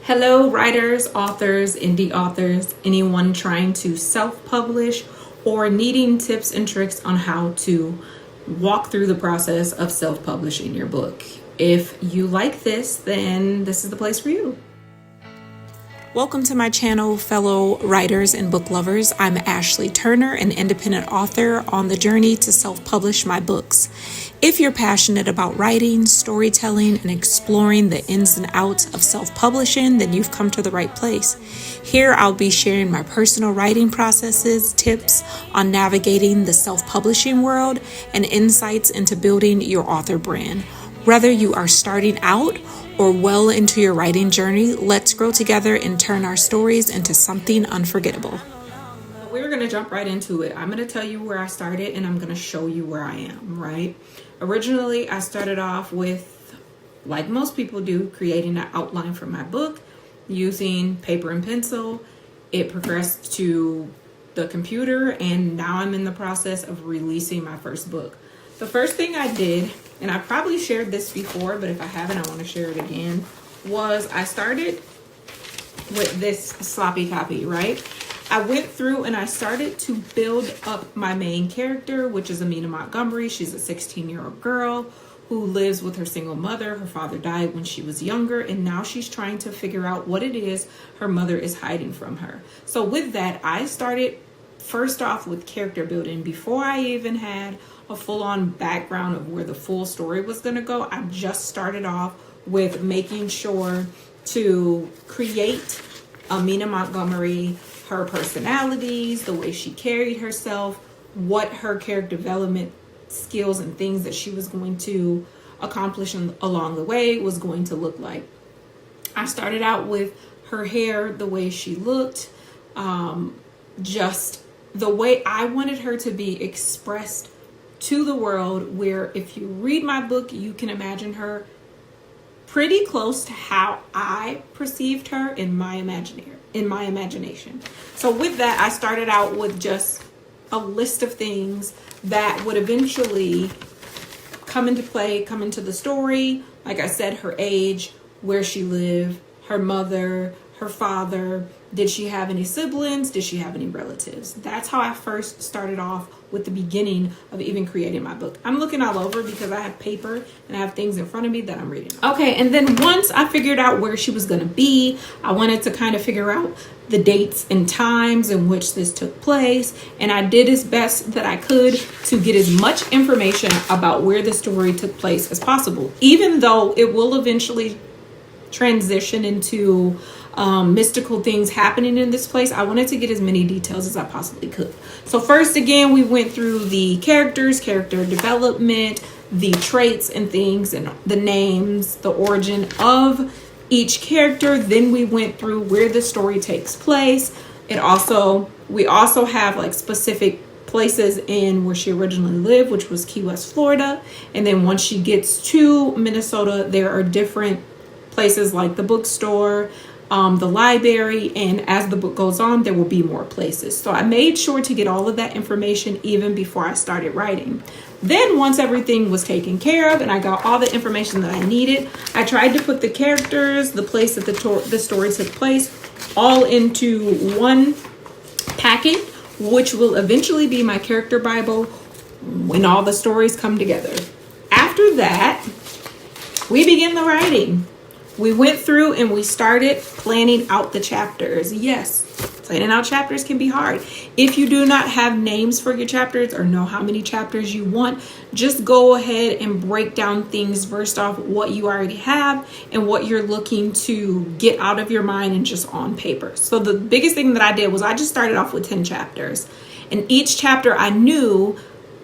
Hello, writers, authors, indie authors, anyone trying to self-publish or needing tips and tricks on how to walk through the process of self-publishing your book. If you like this, then this is the place for you. Welcome to my channel, fellow writers and book lovers. I'm Ashley Turner, an independent author on the journey to self-publish my books. If you're passionate about writing, storytelling, and exploring the ins and outs of self-publishing, then you've come to the right place. Here, I'll be sharing my personal writing processes, tips on navigating the self-publishing world, and insights into building your author brand. Whether you are starting out or well into your writing journey, let's grow together and turn our stories into something unforgettable. We're going to jump right into it. I'm going to tell you where I started and I'm going to show you where I am, right? Originally, I started off with, like most people do, creating an outline for my book using paper and pencil. It progressed to the computer, and now I'm in the process of releasing my first book. The first thing I did, and I probably shared this before, but if I haven't, I want to share it again, was I started with this sloppy copy, right? I went through and I started to build up my main character, which is Amina Montgomery. She's a 16-year-old girl who lives with her single mother. Her father died when she was younger, and now she's trying to figure out what it is her mother is hiding from her. So with that, I started first off with character building. Before I even had a full-on background of where the full story was going to go, I just started off with making sure to create Amina Montgomery, her personalities, the way she carried herself, what her character development skills and things that she was going to accomplish along the way was going to look like. I started out with her hair, the way she looked, just the way I wanted her to be expressed to the world, where if you read my book, you can imagine her pretty close to how I perceived her in my imagination. So with that, I started out with just a list of things that would eventually come into play, come into the story. Like I said, her age, where she lived, her mother, her father. Did she have any siblings? Did she have any relatives? That's how I first started off with the beginning of even creating my book. I'm looking all over because I have paper and I have things in front of me that I'm reading. Okay, and then once I figured out where she was going to be, I wanted to kind of figure out the dates and times in which this took place. And I did as best that I could to get as much information about where the story took place as possible, even though it will eventually transition into mystical things happening in this place. I wanted to get as many details as I possibly could. So first, again, we went through the characters, character development, the traits and things, and the names, the origin of each character. Then we went through where the story takes place. We also have like specific places in where she originally lived, which was Key West, Florida. And then once she gets to Minnesota, there are different places like the bookstore, the library, and as the book goes on, there will be more places. So I made sure to get all of that information even before I started writing. Then once everything was taken care of and I got all the information that I needed, I tried to put the characters, the place that the story took place, all into one packet, which will eventually be my character Bible when all the stories come together. After that, we begin the writing. We went through and we started planning out the chapters. Yes, planning out chapters can be hard. If you do not have names for your chapters or know how many chapters you want, just go ahead and break down things first off, what you already have and what you're looking to get out of your mind and just on paper. So the biggest thing that I did was I just started off with 10 chapters. And each chapter I knew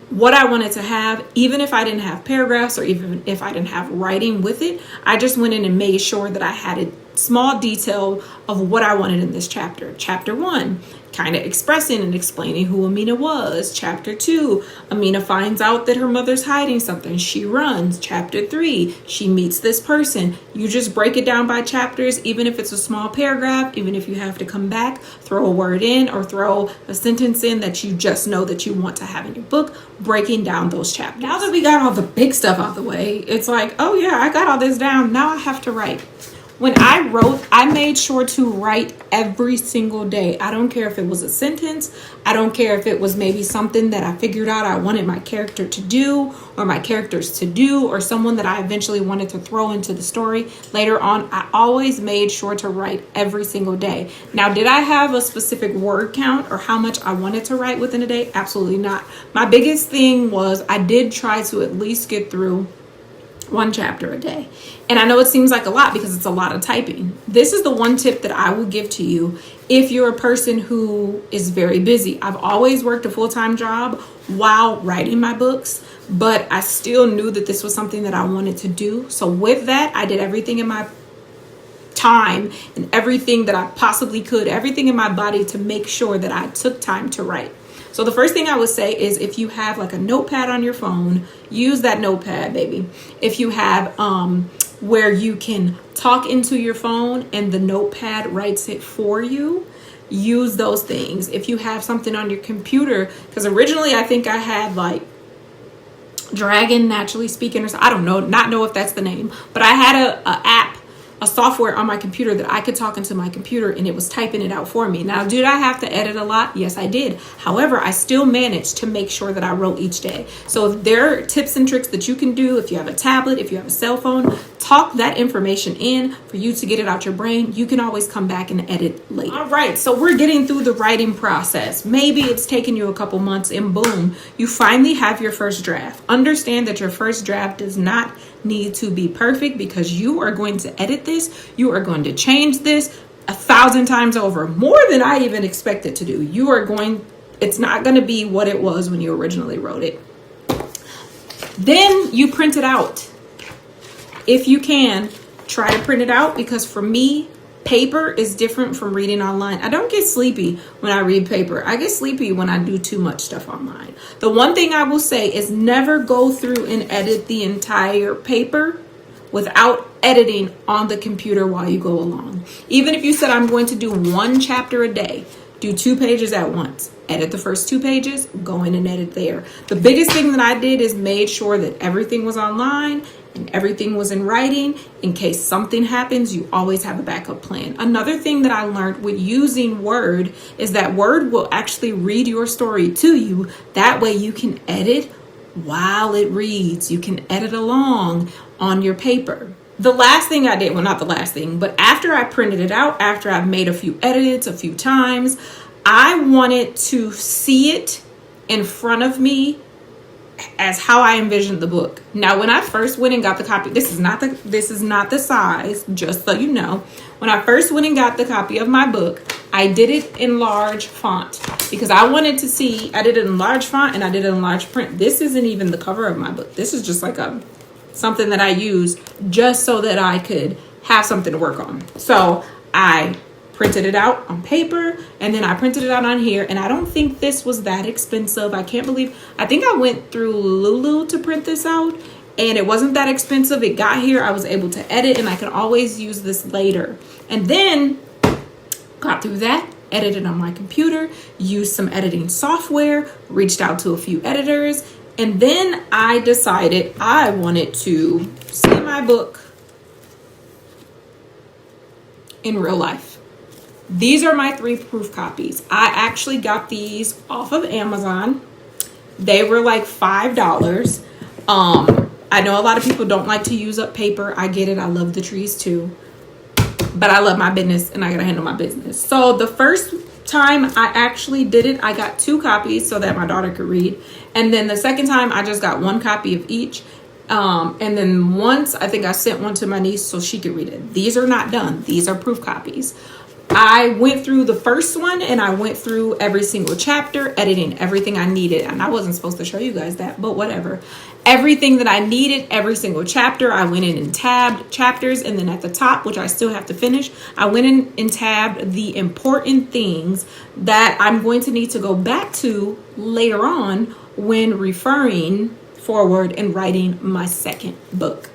what I wanted to have, even if I didn't have paragraphs or even if I didn't have writing with it. I just went in and made sure that I had a small detail of what I wanted in this chapter. Chapter 1, kind of expressing and explaining who Amina was. Chapter 2, Amina finds out that her mother's hiding something. She runs. Chapter 3, she meets this person. You just break it down by chapters, even if it's a small paragraph, even if you have to come back, throw a word in or throw a sentence in that you just know that you want to have in your book, breaking down those chapters. Now that we got all the big stuff out of the way, it's like, oh yeah, I got all this down. Now I have to write. When I wrote, I made sure to write every single day. I don't care if it was a sentence. I don't care if it was maybe something that I figured out I wanted my character to do or my characters to do, or someone that I eventually wanted to throw into the story later on. I always made sure to write every single day. Now, did I have a specific word count or how much I wanted to write within a day? Absolutely not. My biggest thing was I did try to at least get through one chapter a day. And I know it seems like a lot because it's a lot of typing. This is the one tip that I will give to you if you're a person who is very busy. I've always worked a full-time job while writing my books, but I still knew that this was something that I wanted to do. So with that, I did everything in my time and everything that I possibly could, everything in my body to make sure that I took time to write. So the first thing I would say is if you have like a notepad on your phone, use that notepad, baby. If you have where you can talk into your phone and the notepad writes it for you, use those things. If you have something on your computer, because originally I think I had like Dragon Naturally Speaking, or I don't know, not know if that's the name, but I had a app, a software on my computer that I could talk into my computer and it was typing it out for me. Now, did I have to edit a lot? Yes, I did. However, I still managed to make sure that I wrote each day. So if there are tips and tricks that you can do, if you have a tablet, if you have a cell phone, talk that information in for you to get it out your brain. You can always come back and edit later. All right, so we're getting through the writing process. Maybe it's taken you a couple months and boom, you finally have your first draft. Understand that your first draft does not need to be perfect because you are going to edit this. You are going to change this 1,000 times over, more than I even expected to do. It's not going to be what it was when you originally wrote it. Then you print it out. If you can, try to print it out, because for me, paper is different from reading online. I don't get sleepy when I read paper. I get sleepy when I do too much stuff online. The one thing I will say is never go through and edit the entire paper without editing on the computer while you go along. Even if you said I'm going to do one chapter a day, do 2 pages at once. Edit the first 2 pages, go in and edit there. The biggest thing that I did is made sure that everything was online and everything was in writing. In case something happens, you always have a backup plan. Another thing that I learned with using Word is that Word will actually read your story to you. That way you can edit while it reads. You can edit along on your paper. The last thing I did, well, not the last thing, but after I printed it out, after I've made a few edits a few times, I wanted to see it in front of me as how I envisioned the book. Now, when I first went and got the copy, this is not the size, just so you know. When I first went and got the copy of my book, I did it in large font because I wanted to see. I did it in large font and I did it in large print. This isn't even the cover of my book. This is just like something that I use just so that I could have something to work on. So I printed it out on paper and then I printed it out on here, and I don't think this was that expensive. I think I went through Lulu to print this out and it wasn't that expensive. It got here, I was able to edit, and I can always use this later. And then got through that, edited on my computer, used some editing software, reached out to a few editors, and then I decided I wanted to see my book in real life. These are my 3 proof copies. I actually got these off of Amazon. They were like $5. I know a lot of people don't like to use up paper. I get it. I love the trees too. But I love my business and I gotta handle my business. So the first time I actually did it, I got 2 copies so that my daughter could read. And then the second time I just got 1 copy of each. And then once I think I sent one to my niece so she could read it. These are not done. These are proof copies. I went through the first one and I went through every single chapter, editing everything I needed. And I wasn't supposed to show you guys that, but whatever. Everything that I needed, every single chapter, I went in and tabbed chapters. And then at the top, which I still have to finish, I went in and tabbed the important things that I'm going to need to go back to later on when referring forward and writing my second book.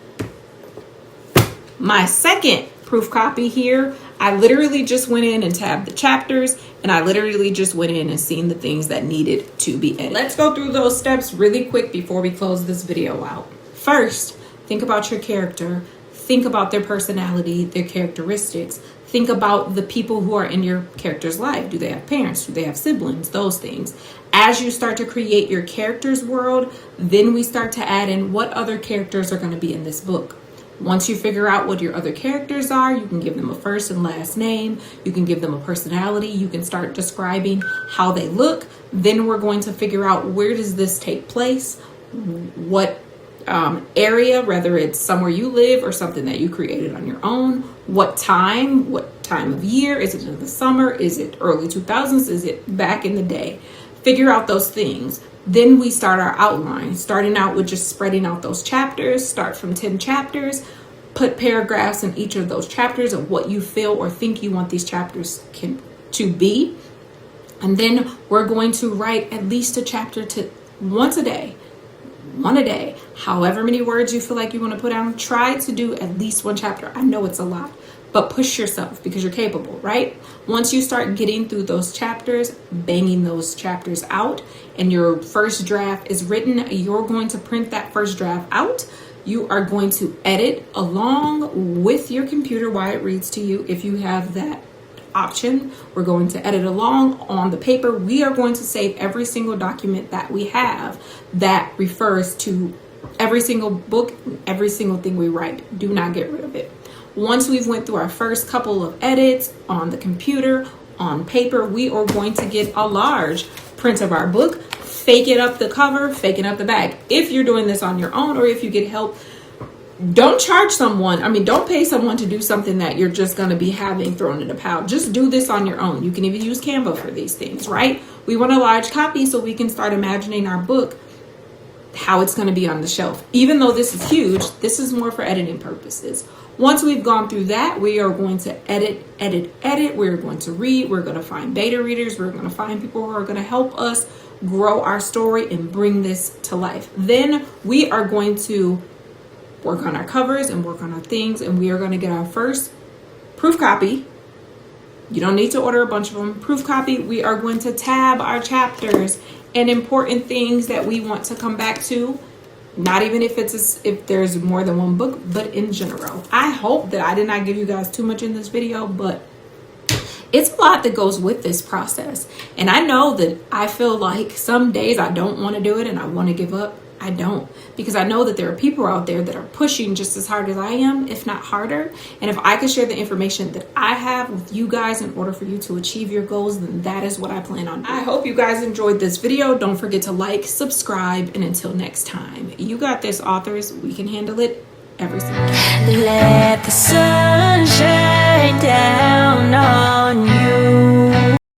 My second proof copy here, I literally just went in and tabbed the chapters, and I literally just went in and seen the things that needed to be edited. Let's go through those steps really quick before we close this video out. First, think about your character. think about their personality, their characteristics. Think about the people who are in your character's life. Do they have parents? Do they have siblings? Those things. As you start to create your character's world, then we start to add in what other characters are going to be in this book. Once you figure out what your other characters are, you can give them a first and last name. You can give them a personality. You can start describing how they look. Then we're going to figure out, where does this take place? What area, whether it's somewhere you live or something that you created on your own. What time of year? Is it in the summer? Is it early 2000s? Is it back in the day? Figure out those things. Then we start our outline, starting out with just spreading out those chapters. Start from 10 chapters, put paragraphs in each of those chapters of what you feel or think you want these chapters to be. And then we're going to write at least a chapter once a day. One a day. However many words you feel like you want to put down, try to do at least one chapter. I know it's a lot, but push yourself because you're capable, right? Once you start getting through those chapters, banging those chapters out, and your first draft is written, you're going to print that first draft out. You are going to edit along with your computer while it reads to you. If you have that option, we're going to edit along on the paper. We are going to save every single document that we have that refers to every single book, every single thing we write. Do not get rid of it. Once we've went through our first couple of edits on the computer, on paper, we are going to get a large print of our book, fake it up the cover, fake it up the back. If you're doing this on your own, or if you get help, don't charge someone. Don't pay someone to do something that you're just going to be having thrown in a pile. Just do this on your own. You can even use Canva for these things, right? We want a large copy so we can start imagining our book, how it's going to be on the shelf. Even though this is huge, this is more for editing purposes. Once we've gone through that, we are going to edit. We're going to read. We're going to find beta readers. We're going to find people who are going to help us grow our story and bring this to life. Then we are going to work on our covers and work on our things, and we are going to get our first proof copy. You don't need to order a bunch of them. Proof copy. We are going to tab our chapters and important things that we want to come back to. Not even if there's more than one book, but in general. I hope that I did not give you guys too much in this video, but it's a lot that goes with this process. And I know that I feel like some days I don't want to do it and I want to give up. I don't, because I know that there are people out there that are pushing just as hard as I am, if not harder. And if I could share the information that I have with you guys in order for you to achieve your goals, then that is what I plan on doing. I hope you guys enjoyed this video. Don't forget to like, subscribe, and until next time, you got this, authors. We can handle it every single time. Let the sun shine down on